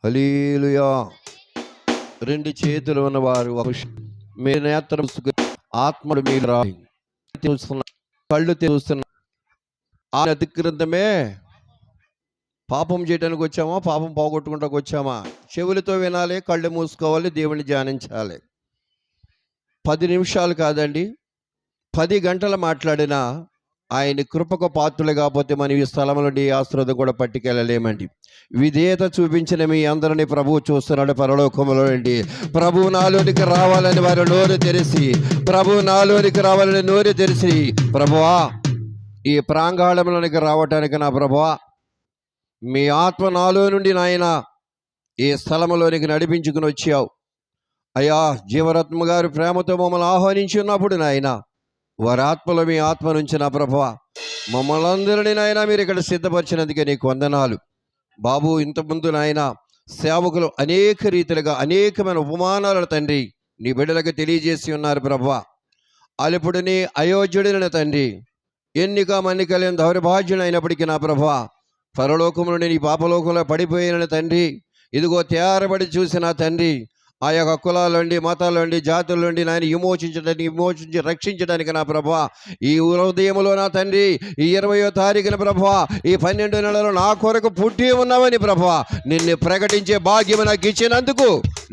హల్లెలూయా. రెండు చేతులు ఉన్నవారు మీ నేత్రం ఆత్మడు మీరు చూస్తున్న కళ్ళు చూస్తున్న అతిక్రంతమే పాపం చేయడానికి వచ్చామా, పాపం పోగొట్టుకుంటానికి వచ్చామా? చెవులతో వినాలి, కళ్ళు మూసుకోవాలి, దేవుని ధ్యానించాలి. 10 నిమిషాలు కాదండి, 10 గంటలు మాట్లాడినా ఆయన కృపకు పాత్రులు కాకపోతే మనం ఈ స్థలం నుండి ఆశీర్వాదం కూడా పట్టుకెళ్ళలేమండి. విధేయత చూపించిన మీ అందరినీ ప్రభువు చూస్తున్నాడు పరలోకములో అండి. ప్రభు నాలోనికి రావాలని వారు నోరు తెరిచి, ప్రభు నాలోనికి రావాలని నోరు తెరిచి, ప్రభువా ఈ ప్రాంగణంలోనికి రావటానికి నా ప్రభువా మీ ఆత్మ నాలో నుండి నాయన ఈ స్థలంలోనికి నడిపించుకుని వచ్చావు అయ్యా. జీవరత్మ గారు ప్రేమతో మమ్మల్ని ఆహ్వానించి ఉన్నప్పుడు నాయన వారి ఆత్మలో మీ ఆత్మ నుంచి నా ప్రభువా మమ్మల్ని అందరినీ నాయన మీరు ఇక్కడ సిద్ధపరిచినందుకే నీకు వందనాలు బాబు. ఇంతకుముందు నాయన సేవకులు అనేక రీతిలుగా అనేకమైన ఉపమానాలను తండ్రి నీ బిడ్డలకు తెలియజేసి ఉన్నారు ప్రభువా. అలుపుడిని అయోధ్యుడిని తండ్రి ఎన్నిక మన్నికలేని దౌర్భాగ్యుడు అయినప్పటికీ నా ప్రభువా పరలోకములో నీ పాపలోకంలో పడిపోయిన తండ్రి ఇదిగో తయారబడి చూసిన తండ్రి ఆ యొక్క కులాలండి మతాలండి జాతులండి నాయన విమోచించి రక్షించడానికి నా ప్రభువా ఈ ఉదయంలో నా తండ్రి ఈ 20వ తారీఖున ప్రభువా ఈ 12 నెలలు నా కొరకు పుట్టి ఉన్నావని ప్రభువా నిన్ను ప్రకటించే భాగ్యం నాకు ఇచ్చినందుకు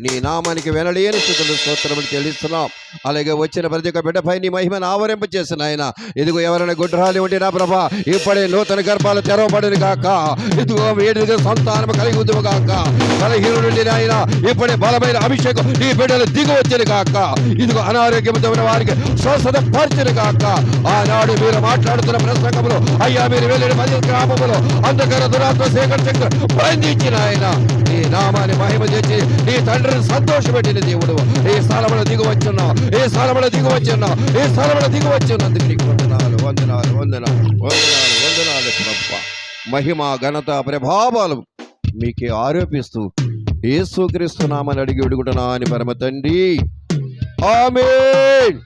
నీ నామానికి వెనలేని స్థుతులు స్తోత్రములు చెల్లిస్తున్నాం. అలాగే వచ్చిన ప్రతి ఒక్క బిడ్డపై నీ మహిమను ఆవరింప చేసిన ఆయన ఇదిగో ఎవరైనా గుడ్రాలి ఉంటే నా ప్రభా ఇప్పుడే నూతన గర్భాలు తెరవబడిన కాక, ఇదిగో వేడిగా సంతానం కలిగి ఉంది కాక, బలహీనుడి నుండి ఆయన ఇప్పుడే బలమైన అభిషేకం ఈ బిడ్డలు దిగి వచ్చిన కాక, ఇదిగో అనారోగ్యంతో ఉన్న వారికి స్వస్థత పరిచిన కాక. ఆనాడు మీరు మాట్లాడుతున్న ప్రసంగంలో అయ్యా మీరు వెళ్ళిన మధ్య గ్రామంలో అంధకార దురాత్మ సేకరించ బంధించిన ఆయన నీ నామాన్ని మహిమ చేసి నీ తండ్రిని సంతోషపెట్టిన దేవుడు ఈ స్థలంలో దిగువచ్చున్నావు, ఈ స్థలంలో దిగువచ్చున్నావు, ఈ స్థలంలో దిగువచ్చున్నందుకు నీకు వందనాలు వందనాలు వందనాలు వందనాలు వందనాలు ప్రభువా. మహిమ ఘనత ప్రభావాలు మీకే ఆరోపిస్తూ యేసుక్రీస్తు నామమున అడిగి వేడుకుంటున్నా అని పరమ తండ్రి ఆమేన్.